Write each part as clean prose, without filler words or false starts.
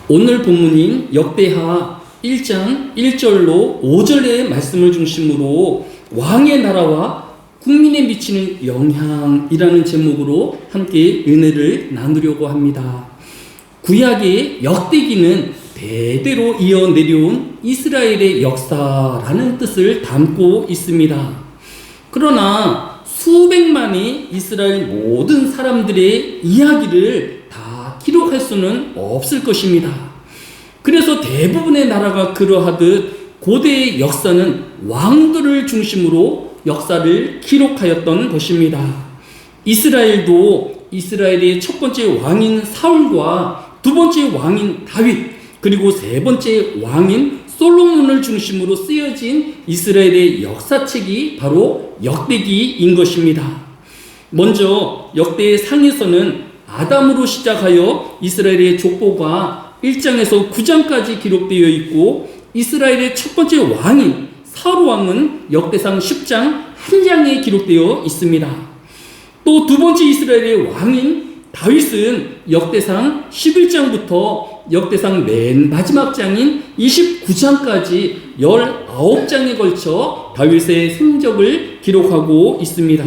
오늘 본문인 역대하 1장 1절로 5절의 말씀을 중심으로 왕의 나라와 국민에 미치는 영향이라는 제목으로 함께 은혜를 나누려고 합니다. 구약의 역대기는 대대로 이어 내려온 이스라엘의 역사라는 뜻을 담고 있습니다. 그러나 수백만의 이스라엘 모든 사람들의 이야기를 다 기록할 수는 없을 것입니다. 그래서 대부분의 나라가 그러하듯 고대의 역사는 왕들을 중심으로 역사를 기록하였던 것입니다. 이스라엘도 이스라엘의 첫 번째 왕인 사울과 두 번째 왕인 다윗, 그리고 세 번째 왕인 솔로몬을 중심으로 쓰여진 이스라엘의 역사책이 바로 역대기인 것입니다. 먼저 역대상에서는 아담으로 시작하여 이스라엘의 족보가 1장에서 9장까지 기록되어 있고, 이스라엘의 첫 번째 왕인 사울 왕은 역대상 10장 한 장에 기록되어 있습니다. 또 두 번째 이스라엘의 왕인 다윗은 역대상 11장부터 역대상 맨 마지막 장인 29장까지 19장에 걸쳐 다윗의 생적을 기록하고 있습니다.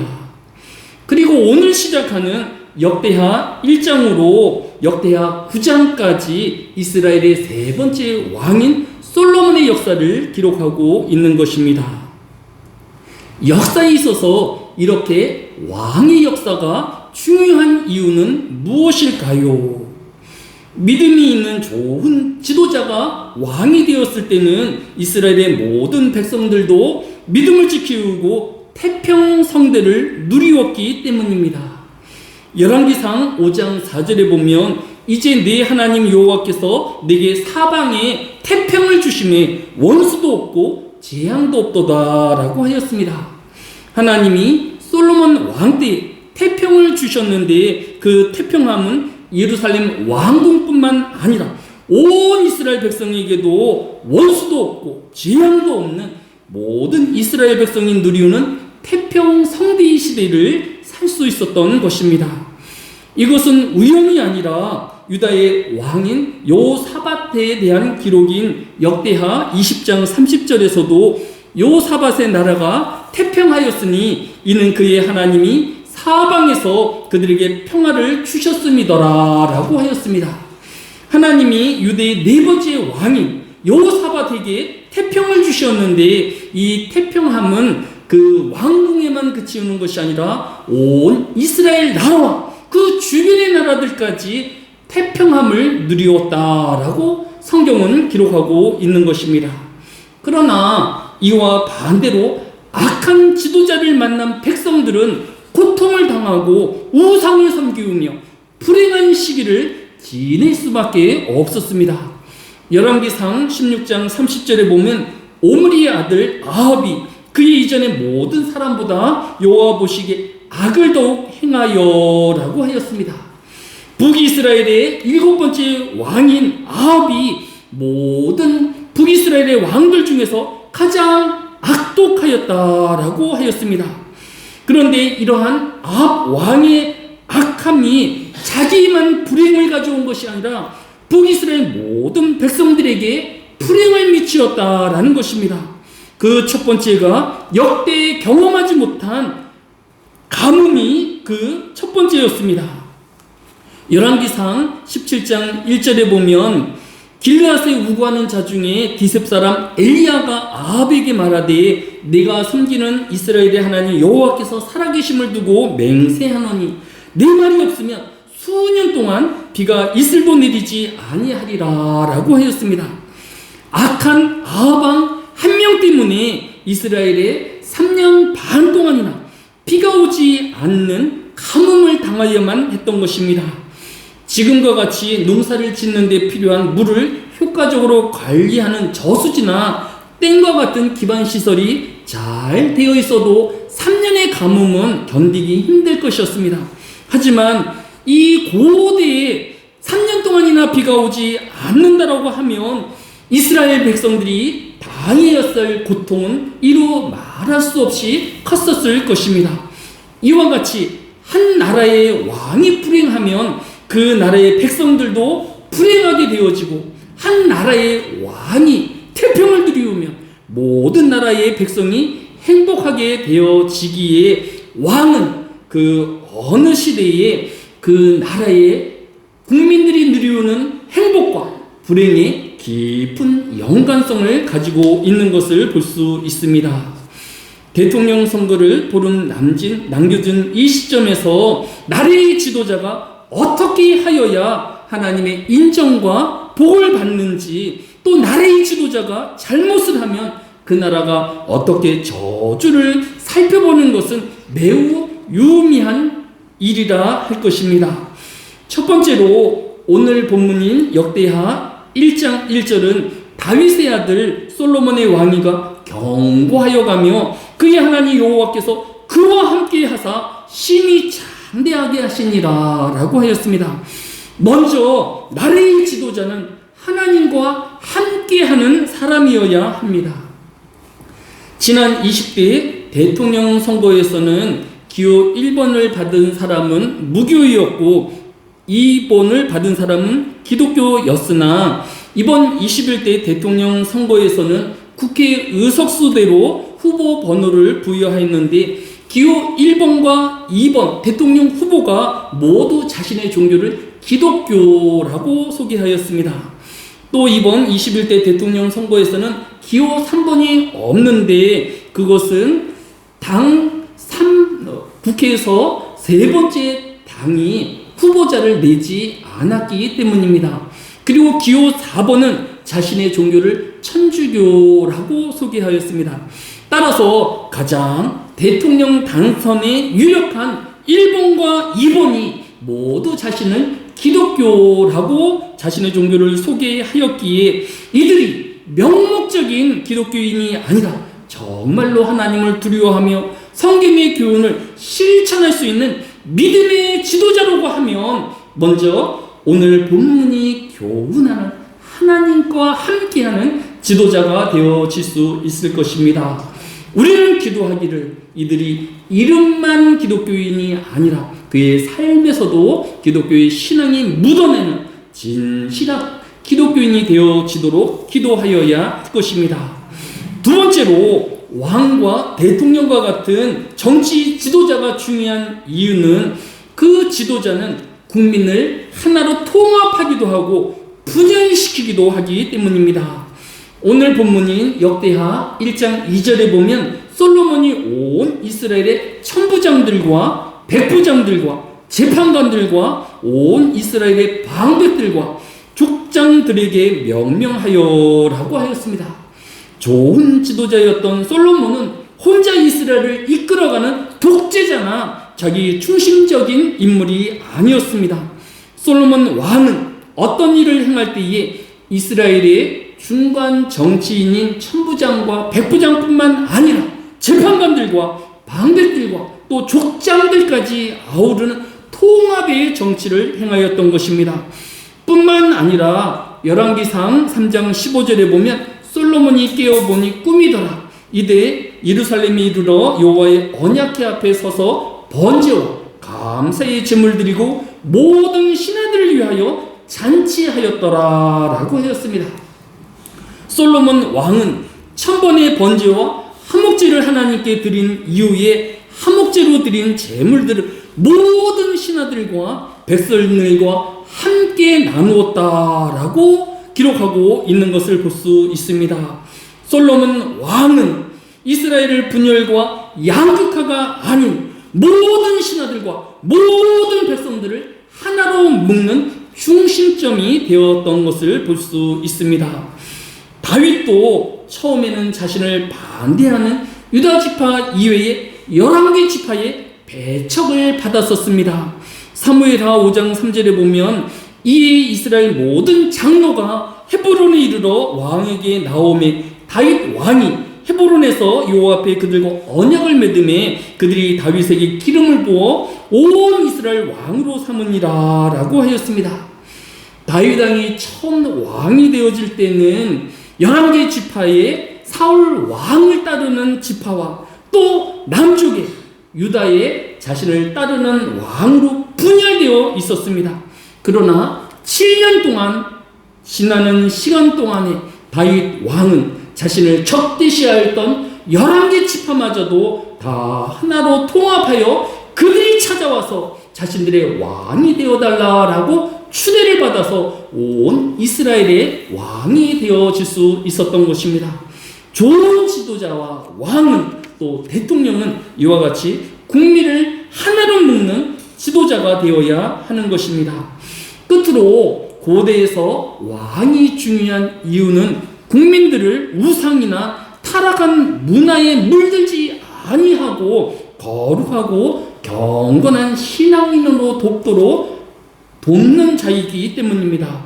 그리고 오늘 시작하는 역대하 1장으로 역대하 9장까지 이스라엘의 세 번째 왕인 솔로몬의 역사를 기록하고 있는 것입니다. 역사에 있어서 이렇게 왕의 역사가 중요한 이유는 무엇일까요? 믿음이 있는 좋은 지도자가 왕이 되었을 때는 이스라엘의 모든 백성들도 믿음을 지키고 태평성대를 누리었기 때문입니다. 열왕기상 5장 4절에 보면 이제 내 하나님 여호와께서 내게 사방에 태평을 주심에 원수도 없고 재앙도 없도다 라고 하였습니다. 하나님이 솔로몬 왕 때 태평을 주셨는데 그 태평함은 예루살렘 왕궁뿐만 아니라 온 이스라엘 백성에게도 원수도 없고 재앙도 없는 모든 이스라엘 백성이 누리우는 태평 성대의 시대를 살 수 있었던 것입니다. 이것은 우연이 아니라 유다의 왕인 여호사밧에 대한 기록인 역대하 20장 30절에서도 여호사밧의 나라가 태평하였으니 이는 그의 하나님이 사방에서 그들에게 평화를 주셨음이더라 라고 하였습니다. 하나님이 유대의 네 번째 왕인 여호사밧에게 태평을 주셨는데 이 태평함은 그 왕궁에만 그치우는 것이 아니라 온 이스라엘 나라와 그 주변의 나라들까지 태평함을 누리었다라고 성경은 기록하고 있는 것입니다. 그러나 이와 반대로 악한 지도자를 만난 백성들은 고통을 당하고 우상을 섬기며 불행한 시기를 지낼 수밖에 없었습니다. 열왕기상 16장 30절에 보면 오므리의 아들 아합이 그의 이전의 모든 사람보다 여호와 보시기에 악을 더욱 행하여 라고 하였습니다. 북이스라엘의 일곱 번째 왕인 아합이 모든 북이스라엘의 왕들 중에서 가장 악독하였다라고 하였습니다. 그런데 이러한 아합 왕의 악함이 자기만 불행을 가져온 것이 아니라 북이스라엘 모든 백성들에게 불행을 미치었다라는 것입니다. 그 첫 번째가 역대에 경험하지 못한 가뭄이 그 첫 번째였습니다. 열왕기상 17장 1절에 보면 길르앗에 우고하는 자 중에 디셉 사람 엘리야가 아합에게 말하되 내가 섬기는 이스라엘의 하나님 여호와께서 살아계심을 두고 맹세하노니 내 말이 없으면 수년 동안 비가 이슬도 내리지 아니하리라 라고 하였습니다. 악한 아합 왕 한 명 때문에 이스라엘에 3년 반 동안이나 비가 오지 않는 가뭄을 당하여만 했던 것입니다. 지금과 같이 농사를 짓는 데 필요한 물을 효과적으로 관리하는 저수지나 댐과 같은 기반시설이 잘 되어 있어도 3년의 가뭄은 견디기 힘들 것이었습니다. 하지만 이 고대에 3년 동안이나 비가 오지 않는다라고 하면 이스라엘 백성들이 당해였을 고통은 이루 말할 수 없이 컸었을 것입니다. 이와 같이 한 나라의 왕이 불행하면 그 나라의 백성들도 불행하게 되어지고 한 나라의 왕이 태평을 누리우며 모든 나라의 백성이 행복하게 되어지기에 왕은 그 어느 시대에 그 나라의 국민들이 누리우는 행복과 불행의 깊은 연관성을 가지고 있는 것을 볼 수 있습니다. 대통령 선거를 보름 남겨진 이 시점에서 나라의 지도자가 어떻게 하여야 하나님의 인정과 복을 받는지, 또 나라의 지도자가 잘못을 하면 그 나라가 어떻게 저주를 살펴보는 것은 매우 유의미한 일이라 할 것입니다. 첫 번째로 오늘 본문인 역대하 1장 1절은 다윗의 아들 솔로몬의 왕위가 견고하여 가며 그의 하나님 여호와께서 그와 함께 하사 심히 장대하게 하시니라 라고 하였습니다. 먼저 나라의 지도자는 하나님과 함께하는 사람이어야 합니다. 지난 20대 대통령 선거에서는 기호 1번을 받은 사람은 무교이었고 2번을 받은 사람은 기독교였으나 이번 21대 대통령 선거에서는 국회 의석수대로 후보 번호를 부여하였는데 기호 1번과 2번 대통령 후보가 모두 자신의 종교를 기독교라고 소개하였습니다. 또 이번 21대 대통령 선거에서는 기호 3번이 없는데 그것은 국회에서 세 번째 당이 후보자를 내지 않았기 때문입니다. 그리고 기호 4번은 자신의 종교를 천주교라고 소개하였습니다. 따라서 가장 대통령 당선에 유력한 1번과 2번이 모두 자신은 기독교라고 자신의 종교를 소개하였기에 이들이 명목적인 기독교인이 아니라 정말로 하나님을 두려워하며 성경의 교훈을 실천할 수 있는 믿음의 지도자라고 하면 먼저 오늘 본문이 교훈하는 하나님과 함께하는 지도자가 되어질 수 있을 것입니다. 우리는 기도하기를 이들이 이름만 기독교인이 아니라 그의 삶에서도 기독교의 신앙이 묻어내는 진실한 기독교인이 되어지도록 기도하여야 할 것입니다. 두 번째로 왕과 대통령과 같은 정치 지도자가 중요한 이유는 그 지도자는 국민을 하나로 통합하기도 하고 분열시키기도 하기 때문입니다. 오늘 본문인 역대하 1장 2절에 보면 솔로몬이 온 이스라엘의 천부장들과 백부장들과 재판관들과 온 이스라엘의 방백들과 족장들에게 명명하여라고 하였습니다. 좋은 지도자였던 솔로몬은 혼자 이스라엘을 이끌어가는 독재자나 자기 중심적인 인물이 아니었습니다. 솔로몬 왕은 어떤 일을 행할 때에 이스라엘의 중간 정치인인 천부장과 백부장뿐만 아니라 재판관들과 방백들과 또 족장들까지 아우르는 통합의 정치를 행하였던 것입니다. 뿐만 아니라 열왕기상 3장 15절에 보면 솔로몬이 깨어보니 꿈이더라. 이때 예루살렘에 이르러 여호와의 언약궤 앞에 서서 번제와 감사의 제물 드리고 모든 신하들을 위하여 잔치하였더라 라고 하였습니다. 솔로몬 왕은 1000번의 번제와 화목제를 하나님께 드린 이후에 화목제로 드린 제물들을 모든 신하들과 백성들과 함께 나누었다라고 기록하고 있는 것을 볼 수 있습니다. 솔로몬 왕은 이스라엘을 분열과 양극화가 아닌 모든 신하들과 모든 백성들을 하나로 묶는 중심점이 되었던 것을 볼 수 있습니다. 다윗도 처음에는 자신을 반대하는 유다 지파 이외의 11개 지파의 배척을 받았었습니다. 사무엘하 5장 3절에 보면 이에 이스라엘 모든 장로가 헤브론에 이르러 왕에게 나오매 다윗 왕이 헤브론에서 여호와 앞에 그들과 언약을 맺음에 그들이 다윗에게 기름을 부어 온 이스라엘 왕으로 삼으니라 라고 하였습니다. 다윗 왕이 처음 왕이 되어질 때는 11개 지파의 사울 왕을 따르는 지파와 또 남쪽에 유다의 자신을 따르는 왕으로 분열되어 있었습니다. 그러나 7년 동안 지나는 시간 동안에 다윗 왕은 자신을 적대시하였던 11개 지파마저도 다 하나로 통합하여 그들이 찾아와서 자신들의 왕이 되어달라라고 추대를 받아서 온 이스라엘의 왕이 되어질 수 있었던 것입니다. 좋은 지도자와 왕은 또 대통령은 이와 같이 국민을 하나로 묶는 지도자가 되어야 하는 것입니다. 끝으로 고대에서 왕이 중요한 이유는 국민들을 우상이나 타락한 문화에 물들지 아니하고 거룩하고 경건한 신앙인으로 돕도록 돕는 자이기 때문입니다.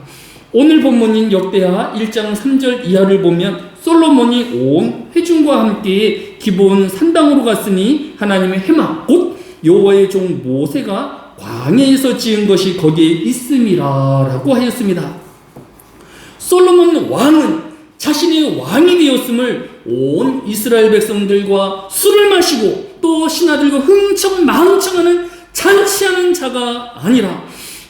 오늘 본문인 역대하 1장 3절 이하를 보면 솔로몬이 온 회중과 함께 기브온 산당으로 갔으니 하나님의 회막 곧 여호와의 종 모세가 광야에서 지은 것이 거기에 있음이라 라고 하였습니다. 솔로몬 왕은 자신이 왕이 되었음을 온 이스라엘 백성들과 술을 마시고 또 신하들과 흥청망청하는 잔치하는 자가 아니라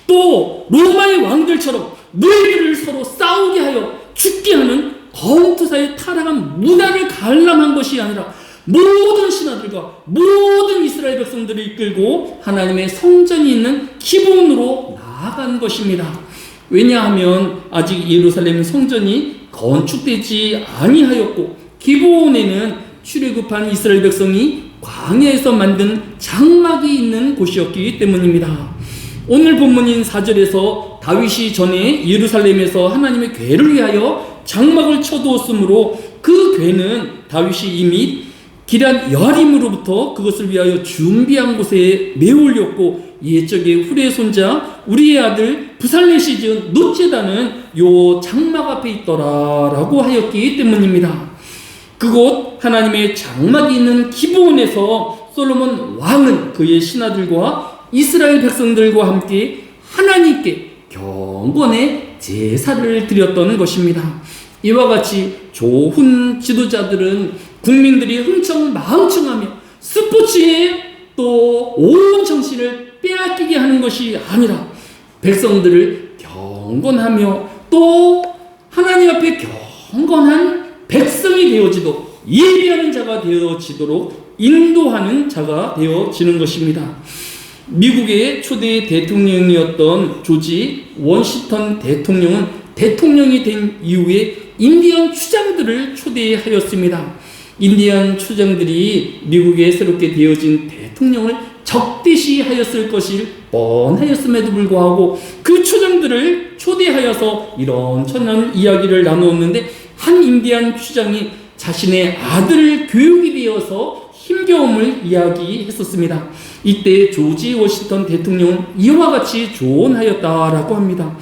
또 로마의 왕들처럼 너희들을 서로 싸우게 하여 죽게 하는 검투사의 타락한 문화를 관람한 것이 아니라 모든 신하들과 모든 이스라엘 백성들을 이끌고 하나님의 성전이 있는 기브온으로 나아간 것입니다. 왜냐하면 아직 예루살렘 성전이 건축되지 아니하였고 기브온에는 출애굽한 이스라엘 백성이 광야에서 만든 장막이 있는 곳이었기 때문입니다. 오늘 본문인 4절에서 다윗이 전에 예루살렘에서 하나님의 궤를 위하여 장막을 쳐두었으므로 그 궤는 다윗이 이미 기럇 여아림으로부터 그것을 위하여 준비한 곳에 메올렸고 옛적에 후레의 손자 우리의 아들 부살렛이 지은 놋제단은 요 장막 앞에 있더라라고 하였기 때문입니다. 그곳 하나님의 장막이 있는 기브온에서 솔로몬 왕은 그의 신하들과 이스라엘 백성들과 함께 하나님께 경건의 제사를 드렸던 것입니다. 이와 같이 좋은 지도자들은 국민들이 흥청망청하며 스포츠에 또 온 정신을 빼앗기게 하는 것이 아니라 백성들을 경건하며 또 하나님 앞에 경건한 백성이 되어지도록 예비하는 자가 되어지도록 인도하는 자가 되어지는 것입니다. 미국의 초대 대통령이었던 조지 워싱턴 대통령은 대통령이 된 이후에 인디언 추장들을 초대하였습니다. 인디언 추장들이 미국에 새롭게 되어진 대통령을 적대시하였을 것이 뻔하였음에도 불구하고 그 추장들을 초대하여서 이런저런 이야기를 나누었는데 한 인디언 추장이 자신의 아들을 교육이 되어서 힘겨움을 이야기했었습니다. 이때 조지 워싱턴 대통령은 이와 같이 조언하였다라고 합니다.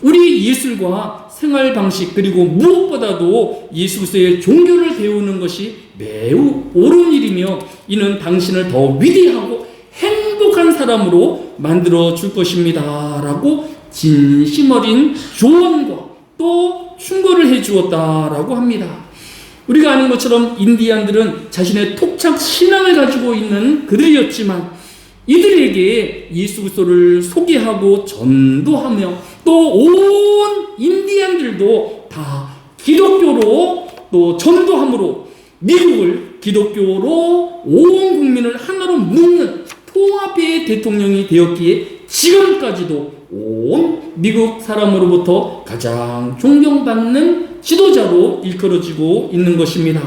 우리 예술과 생활 방식 그리고 무엇보다도 예수 그리스도의 종교를 배우는 것이 매우 옳은 일이며 이는 당신을 더 위대하고 행복한 사람으로 만들어 줄 것입니다 라고 진심 어린 조언과 또 충고를 해 주었다라고 합니다. 우리가 아는 것처럼 인디안들은 자신의 토착 신앙을 가지고 있는 그들이었지만 이들에게 예수 그리스도를 소개하고 전도하며 또 온 인디안들도 다 기독교로 또 전도함으로 미국을 기독교로 온 국민을 하나로 묶는 통합의 대통령이 되었기에 지금까지도 온 미국 사람으로부터 가장 존경받는 지도자로 일컬어지고 있는 것입니다.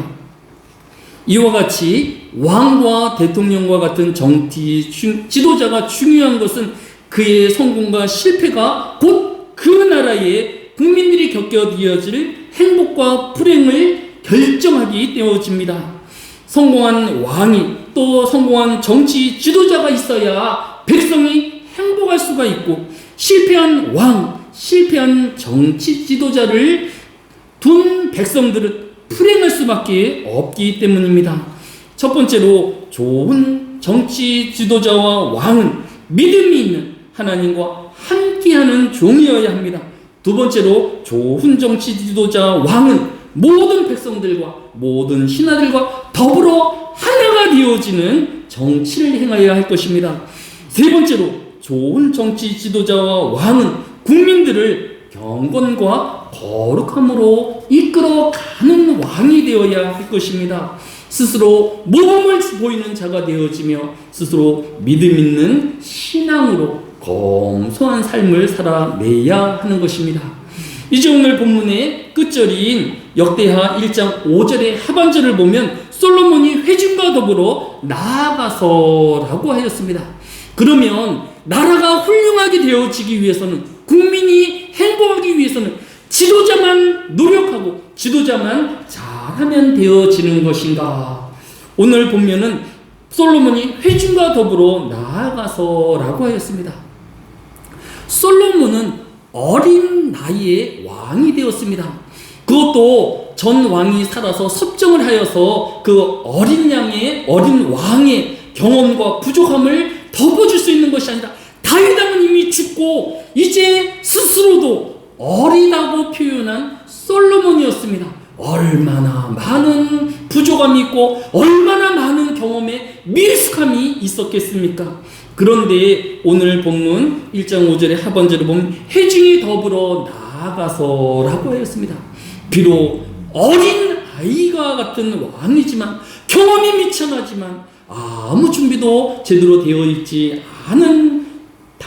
이와 같이 왕과 대통령과 같은 정치 지도자가 중요한 것은 그의 성공과 실패가 곧 그 나라의 국민들이 겪어야질 행복과 불행을 결정하기 때문입니다. 성공한 왕이 또 성공한 정치 지도자가 있어야 백성이 행복할 수가 있고 실패한 왕, 실패한 정치 지도자를 둔 백성들은 불행할 수밖에 없기 때문입니다. 첫 번째로 좋은 정치 지도자와 왕은 믿음이 있는 하나님과 함께하는 종이어야 합니다. 두 번째로 좋은 정치 지도자 왕은 모든 백성들과 모든 신하들과 더불어 하나가 되어지는 정치를 행하여야 할 것입니다. 세 번째로 좋은 정치 지도자와 왕은 국민들을 경건과 거룩함으로 이끌어가는 왕이 되어야 할 것입니다. 스스로 모범을 보이는 자가 되어지며 스스로 믿음 있는 신앙으로 검소한 삶을 살아내야 하는 것입니다. 이제 오늘 본문의 끝절인 역대하 1장 5절의 하반절을 보면 솔로몬이 회중과 더불어 나아가서라고 하였습니다. 그러면 나라가 훌륭하게 되어지기 위해서는, 국민이 행복하기 위해서는 지도자만 노력하고 지도자만 잘하면 되어지는 것인가? 오늘 보면은 솔로몬이 회중과 더불어 나아가서라고 하였습니다. 솔로몬은 어린 나이에 왕이 되었습니다. 그것도 전 왕이 살아서 섭정을 하여서 그 어린 왕의 경험과 부족함을 덮어줄 수 있는 것이 아니라 다윗 왕은 이미 죽고 이제 스스로도 어리다고 표현한 솔로몬이었습니다. 얼마나 많은 부족함이 있고 얼마나 많은 경험에 미숙함이 있었겠습니까? 그런데 오늘 본문 1장 5절의 하반절을 보면 회중이 더불어 나아가서라고 하였습니다. 비록 어린 아이가 같은 왕이지만, 경험이 미천하지만 아무 준비도 제대로 되어 있지 않은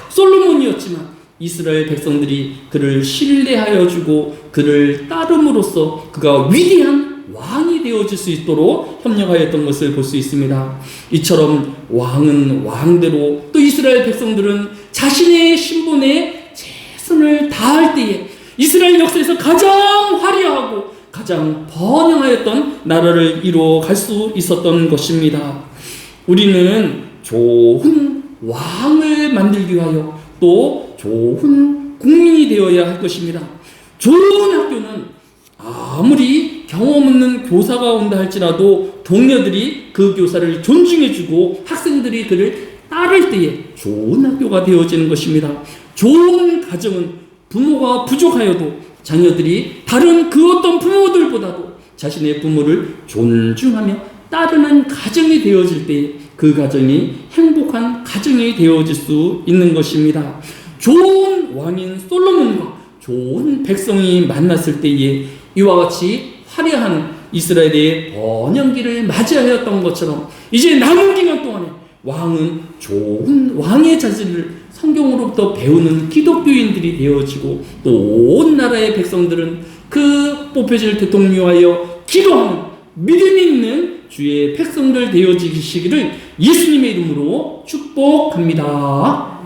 솔로몬이었지만 이스라엘 백성들이 그를 신뢰하여 주고 그를 따름으로써 그가 위대한 왕이 되어질 수 있도록 협력하였던 것을 볼 수 있습니다. 이처럼 왕은 왕대로, 또 이스라엘 백성들은 자신의 신분에 최선을 다할 때에 이스라엘 역사에서 가장 화려하고 가장 번영하였던 나라를 이루어 갈 수 있었던 것입니다. 우리는 좋은 왕을 만들기 위하여 또 좋은 국민이 되어야 할 것입니다. 좋은 학교는 아무리 경험 없는 교사가 온다 할지라도 동료들이 그 교사를 존중해주고 학생들이 그를 따를 때에 좋은 학교가 되어지는 것입니다. 좋은 가정은 부모가 부족하여도 자녀들이 다른 그 어떤 부모들보다도 자신의 부모를 존중하며 따르는 가정이 되어질 때 그 가정이 행복한 가정이 되어질 수 있는 것입니다. 좋은 왕인 솔로몬과 좋은 백성이 만났을 때에 이와 같이 화려한 이스라엘의 번영기를 맞이하였던 것처럼 이제 남은 기간 동안에 왕은 좋은 왕의 자질을 성경으로부터 배우는 기독교인들이 되어지고 또 온 나라의 백성들은 그 뽑혀질 대통령을 위하여 기도하는 믿음 있는 주의 백성들 되어지시기를 예수님의 이름으로 축복합니다.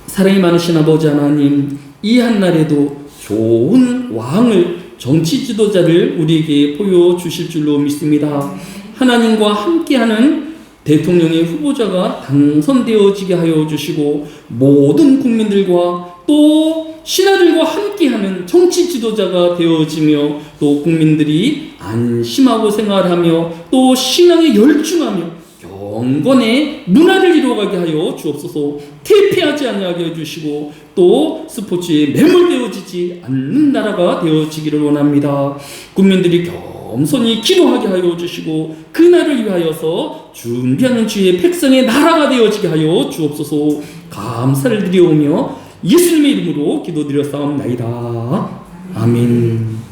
사랑이 많으신 아버지 하나님, 이 한날에도 좋은 왕을, 정치 지도자를 우리에게 보여주실 줄로 믿습니다. 하나님과 함께하는 대통령의 후보자가 당선되어지게 하여 주시고 모든 국민들과 또 신하들과 함께하는 정치 지도자가 되어지며 또 국민들이 안심하고 생활하며 또 신앙에 열중하며 경건의 문화를 이루어가게 하여 주옵소서. 퇴폐하지 않게 해주시고 또 스포츠에 매몰되어지지 않는 나라가 되어지기를 원합니다. 국민들이 겸손히 기도하게 하여 주시고 그날을 위하여서 준비하는 주의 백성의 나라가 되어지게 하여 주옵소서. 감사를 드리오며 예수님의 이름으로 기도드렸사옵나이다. 아멘.